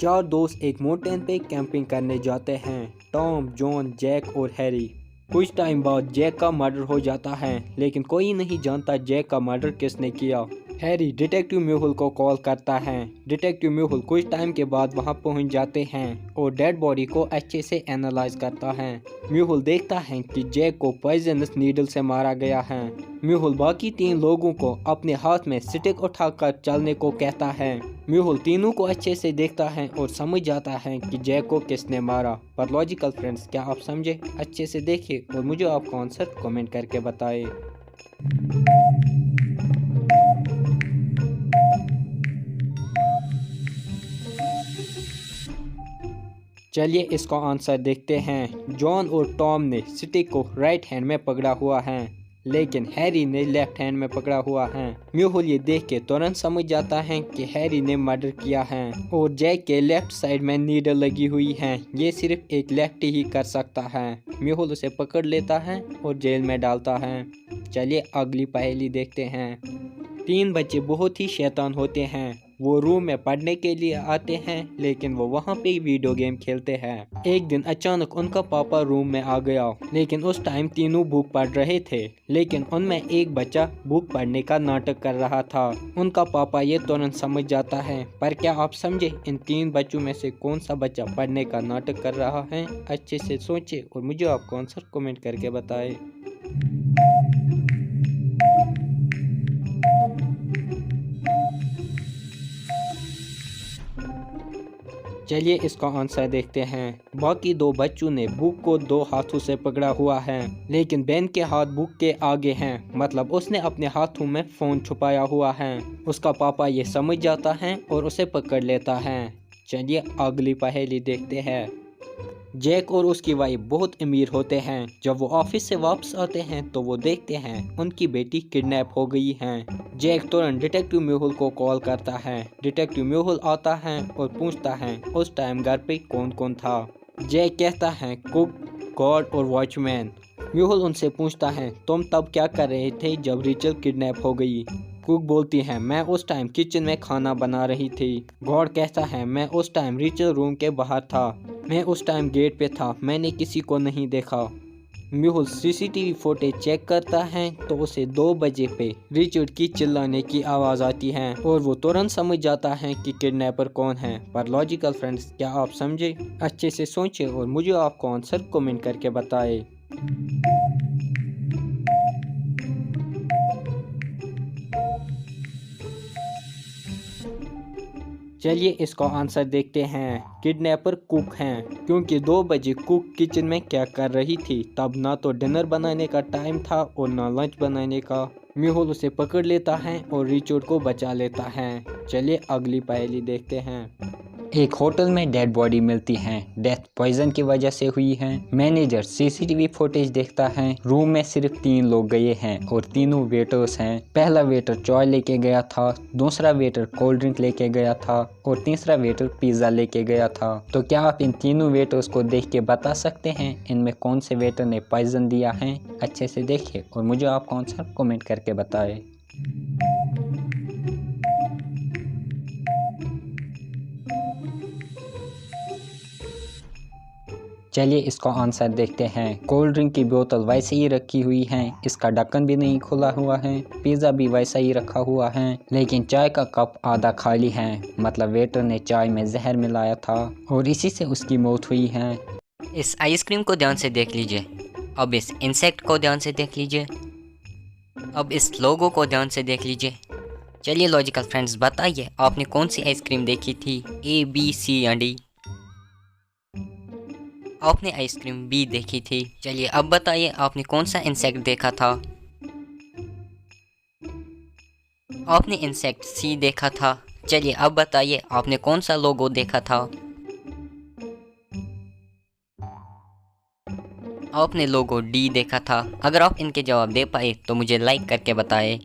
चार दोस्त एक माउंटेन पे कैंपिंग करने जाते हैं। टॉम, जॉन, जैक और हैरी। कुछ टाइम बाद जैक का मर्डर हो जाता है, लेकिन कोई नहीं जानता जैक का मर्डर किसने किया। हैरी डिटेक्टिव म्यूहुल को कॉल करता है। डिटेक्टिव म्यूहुल कुछ टाइम के बाद वहां पहुंच जाते हैं और डेड बॉडी को अच्छे से एनालाइज करता है। म्यूहुल देखता है कि जैक को पॉइजनस नीडल से मारा गया है। म्यूहुल बाकी तीन लोगों को अपने हाथ में स्टिक उठाकर चलने को कहता है। म्यूहुल तीनों को अच्छे से देखता है और समझ जाता है कि जैक को किसने मारा। पर लॉजिकल फ्रेंड्स, क्या आप समझे? अच्छे से देखिए और मुझे आपका आंसर कमेंट करके बताएं। चलिए इसका आंसर देखते हैं। जॉन और टॉम ने स्टिक को राइट हैंड में पकड़ा हुआ है, लेकिन हैरी ने लेफ्ट हैंड में पकड़ा हुआ है। म्यूहुल ये देख के तुरंत समझ जाता है कि हैरी ने मर्डर किया है और जैक के लेफ्ट साइड में नीडल लगी हुई है। ये सिर्फ एक लेफ्ट ही कर सकता है। म्यूहुल उसे पकड़ लेता है और जेल में डालता है। चलिए अगली पहेली देखते हैं। तीन बच्चे बहुत ही शैतान होते हैं। वो रूम में पढ़ने के लिए आते हैं, लेकिन वो वहाँ पे वीडियो गेम खेलते हैं। एक दिन अचानक उनका पापा रूम में आ गया, लेकिन उस टाइम तीनों बुक पढ़ रहे थे। लेकिन उनमें एक बच्चा बुक पढ़ने का नाटक कर रहा था। उनका पापा ये तुरंत समझ जाता है। पर क्या आप समझे इन तीन बच्चों में से कौन सा बच्चा पढ़ने का नाटक कर रहा है? अच्छे से सोचे और मुझे आपका आंसर कमेंट करके बताएं। चलिए इसका आंसर देखते हैं। बाकी दो बच्चों ने बुक को दो हाथों से पकड़ा हुआ है, लेकिन बेन के हाथ बुक के आगे हैं, मतलब उसने अपने हाथों में फोन छुपाया हुआ है। उसका पापा ये समझ जाता है और उसे पकड़ लेता है। चलिए अगली पहेली देखते हैं। जैक और उसकी वाइफ बहुत अमीर होते हैं। जब वो ऑफिस से वापस आते हैं तो वो देखते हैं उनकी बेटी किडनैप हो गई है। जैक तुरंत डिटेक्टिव म्यूहुल को कॉल करता है। डिटेक्टिव म्यूहुल आता है और पूछता है उस टाइम घर पे कौन कौन था। जैक कहता है कुक, गार्ड और वॉचमैन। म्यूहुल उनसे पूछता है तुम तब क्या कर रहे थे जब रिचल किडनैप हो गई। कुक बोलती है मैं उस टाइम किचन में खाना बना रही थी। गॉड कहता है मैं उस टाइम रिचल रूम के बाहर था। मैं उस टाइम गेट पे था, मैंने किसी को नहीं देखा। म्यूहुल सीसीटीवी फुटेज चेक करता है तो उसे 2 बजे पे रिचर्ड की चिल्लाने की आवाज़ आती है और वो तुरंत समझ जाता है कि किडनैपर कौन है। पर लॉजिकल फ्रेंड्स, क्या आप समझे? अच्छे से सोचें और मुझे आपको आंसर कमेंट करके बताएं। चलिए इसका आंसर देखते हैं। किडनैपर कुक हैं, क्योंकि 2 बजे कुक किचन में क्या कर रही थी? तब ना तो डिनर बनाने का टाइम था और ना लंच बनाने का। म्यूहुल उसे पकड़ लेता है और रिचर्ड को बचा लेता है। चलिए अगली पहेली देखते हैं। एक होटल में डेड बॉडी मिलती है। डेथ पॉइजन की वजह से हुई है। मैनेजर सीसीटीवी फुटेज देखता है। रूम में सिर्फ 3 लोग गए हैं और तीनों वेटर्स हैं। पहला वेटर चाय लेके गया था, दूसरा वेटर कोल्ड ड्रिंक लेके गया था और तीसरा वेटर पिज्जा लेके गया था। तो क्या आप इन तीनों वेटर्स को देख के बता सकते हैं इनमें कौन से वेटर ने पॉइजन दिया है? अच्छे से देखिए और मुझे आपका आंसर कमेंट करके बताएं। चलिए इसका आंसर देखते हैं। कोल्ड ड्रिंक की बोतल वैसे ही रखी हुई है, इसका ढक्कन भी नहीं खुला हुआ है। पिज़्ज़ा भी वैसा ही रखा हुआ है, लेकिन चाय का कप आधा खाली है, मतलब वेटर ने चाय में जहर मिलाया था और इसी से उसकी मौत हुई है। इस आइसक्रीम को ध्यान से देख लीजिए। अब इस इंसेक्ट को ध्यान से देख लीजिए। अब इस लोगो को ध्यान से देख लीजिए। चलिए लॉजिकल फ्रेंड्स, बताइए आपने कौन सी आइसक्रीम देखी थी? ए, बी, सी या डी? आपने आइसक्रीम बी देखी थी। चलिए अब बताइए आपने कौन सा इंसेक्ट देखा था? आपने इंसेक्ट सी देखा था। चलिए अब बताइए आपने कौन सा लोगो देखा था? आपने लोगो डी देखा था। अगर आप इनके जवाब दे पाए तो मुझे लाइक करके बताएं।